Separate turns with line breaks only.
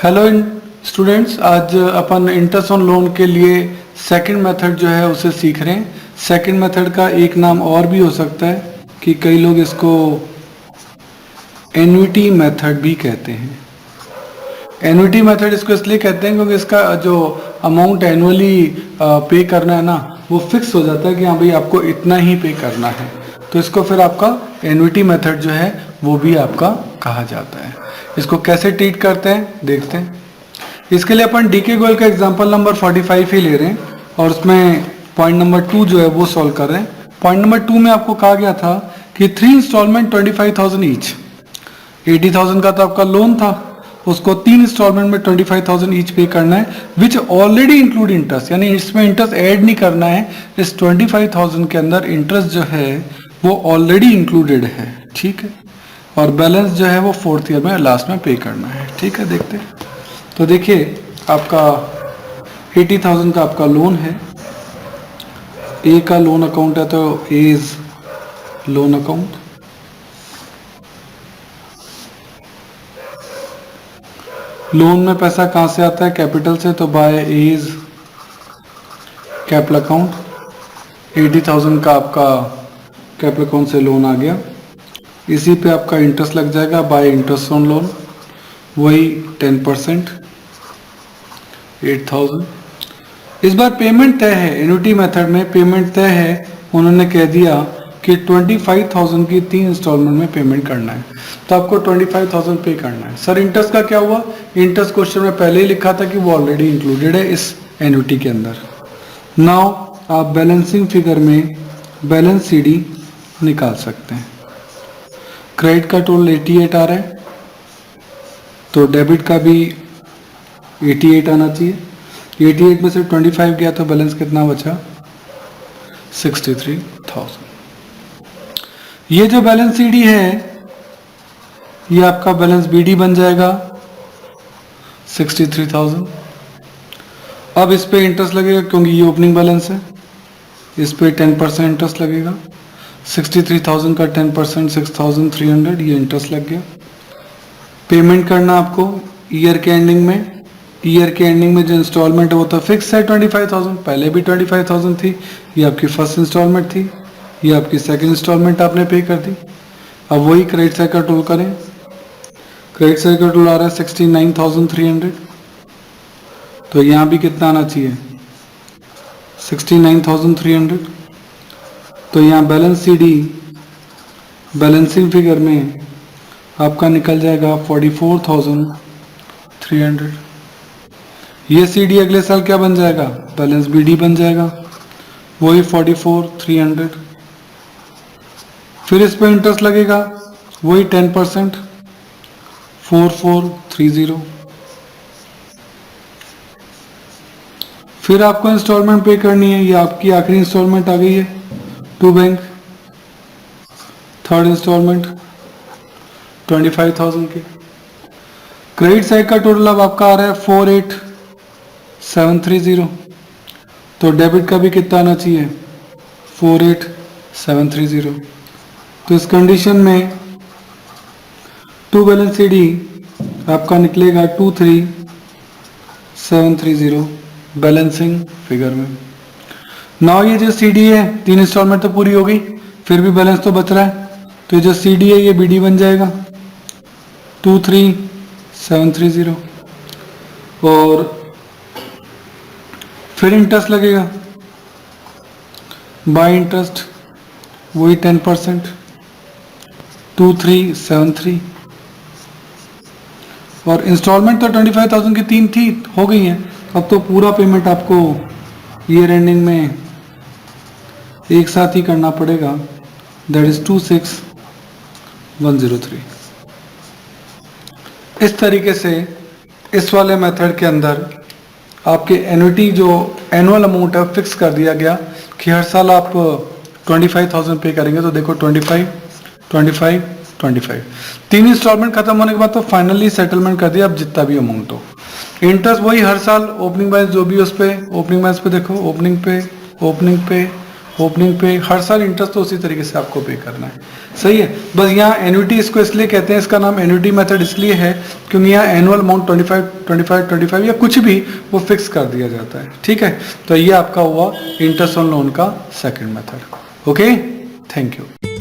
Hello students, आज अपन interest on loan के लिए सेकंड मेथड जो है उसे सीख रहे हैं। सेकंड मेथड का एक नाम और भी हो सकता है कि कई लोग इसको एन्युटी मेथड भी कहते हैं। एन्युटी मेथड इसको इसलिए कहते हैं क्योंकि इसका जो अमाउंट एनुअली पे करना है ना, वो फिक्स हो जाता है कि हाँ भाई आपको इतना ही पे करना है, तो इसको फिर आपका एन्युटी मेथड जो है वो भी आपका कहा जाता है। इसको कैसे ट्रीट करते हैं देखते हैं। इसके लिए अपन डीके गोयल का एग्जांपल नंबर 45 ही ले रहे हैं और उसमें पॉइंट नंबर 2 जो है वो सॉल्व कर रहे हैं। पॉइंट नंबर 2 में आपको कहा गया था कि 3 इंस्टॉलमेंट 25,000 ईच, 80,000 का तो आपका लोन था, उसको 3 इंस्टॉलमेंट में 25,000 ईच पे करना है, विच ऑलरेडी इंक्लूड इंटरेस्ट, यानी इसमें इंटरेस्ट ऐड नहीं करना है। इस 25,000 के अंदर इंटरेस्ट जो है वो ऑलरेडी इंक्लूडेड है, ठीक है, और बैलेंस जो है वो 4th ईयर में लास्ट में पे करना है, ठीक है। देखते हैं, तो देखिए आपका 80,000 का आपका लोन है, ए का लोन अकाउंट है तो a is loan account, loan में पैसा कहाँ से आता है, कैपिटल से, तो by a is capital account. 80,000 का आपका कैपिटल अकाउंट से लोन आ गया, इसी पे आपका इंटरेस्ट लग जाएगा बाय इंटरेस्ट ऑन लोन, वही 10%, 8,000। इस बार पेमेंट तय है, एन्युटी मेथड में पेमेंट तय है। उन्होंने कह दिया कि 25,000 की 3 इंस्टॉलमेंट में पेमेंट करना है, तो आपको 25,000 पे करना है। सर इंटरेस्ट का क्या हुआ? इंटरेस्ट क्वेश्चन में पहले ही लिखा था कि वो ऑलरेडी इंक्लूडेड है इस एन्युटी के अंदर। नाउ आप बैलेंसिंग फिगर में बैलेंस सीडी निकाल सकते हैं। क्रेडिट का टोटल 88 आ रहा है, तो डेबिट का भी 88 आना चाहिए। 88 में से 25 गया तो बैलेंस कितना बचा? 63,000। ये जो बैलेंस सीडी है ये आपका बैलेंस बीडी बन जाएगा 63,000। अब इस पे इंटरेस्ट लगेगा क्योंकि ये ओपनिंग बैलेंस है, इस पे 10% इंटरेस्ट लगेगा। 63,000 का 10% 6,300, ये इंटरेस्ट लग गया। पेमेंट करना आपको ईयर के एंडिंग में। ईयर के एंडिंग में जो इंस्टॉलमेंट है वो तो फिक्स है 25,000, पहले भी 25,000 थी, ये आपकी फर्स्ट इंस्टॉलमेंट थी, ये आपकी सेकंड इंस्टॉलमेंट आपने पे कर दी। अब वही क्रेडिट साइड का टोल करें, क्रेडिट साइड का टोल आ रहा है 69,300, तो यहाँ भी कितना आना चाहिए? 69,300। तो यहाँ बैलेंस सीडी बैलेंसिंग फिगर में आपका निकल जाएगा 44,300। ये सीडी अगले साल क्या बन जाएगा? बैलेंस बीडी बन जाएगा, वही 44,300। फिर इस पे इंटरेस्ट लगेगा वही 10%, 4430। फिर आपको इंस्टॉलमेंट पे करनी है, ये आपकी आखिरी इंस्टॉलमेंट आ गई है टू बैंक, थर्ड इंस्टॉलमेंट 25,000 की। क्रेडिट साइड का टोटल अब आपका आ रहा है 48,730, तो डेबिट का भी कितना आना चाहिए? 48,730। तो इस कंडीशन में टू बैलेंस सीडी आपका निकलेगा 23,730 बैलेंसिंग फिगर में। नाउ ये जो सीडी है 3 इंस्टॉलमेंट तो पूरी हो गई, फिर भी बैलेंस तो बच रहा है, तो ये जो सीडी है ये बीडी बन जाएगा 23,730। और फिर इंटरेस्ट लगेगा बाय इंटरेस्ट, वही 10%, 2373। और इंस्टॉलमेंट तो 25,000 की 3 थी, हो गई है। अब तो पूरा पेमेंट आपको ईयर एंडिंग में एक साथ ही करना पड़ेगा, दैट इज 26,103। इस तरीके से इस वाले मेथड के अंदर आपके एन्युटी जो एनुअल अमाउंट है फिक्स कर दिया गया कि हर साल आप 25,000 पे करेंगे। तो देखो 25, 25, 25, 3 इंस्टॉलमेंट खत्म होने के बाद तो फाइनली सेटलमेंट कर दिया, अब जितना भी अमाउंट हो। इंटरेस्ट वही हर साल ओपनिंग बैलेंस जो भी उस पे, ओपनिंग बैलेंस पे देखो, ओपनिंग पे, ओपनिंग पे, ओपनिंग पे हर साल इंटरेस्ट तो उसी तरीके से आपको पे करना है। सही है। बस यहाँ एन्युटी इसको इसलिए कहते हैं, इसका नाम एन्युटी मेथड इसलिए है क्योंकि यहाँ एनुअल अमाउंट 25 या कुछ भी वो फिक्स कर दिया जाता है। ठीक है, तो ये आपका हुआ इंटरेस्ट ऑन लोन का second method. Okay, thank you.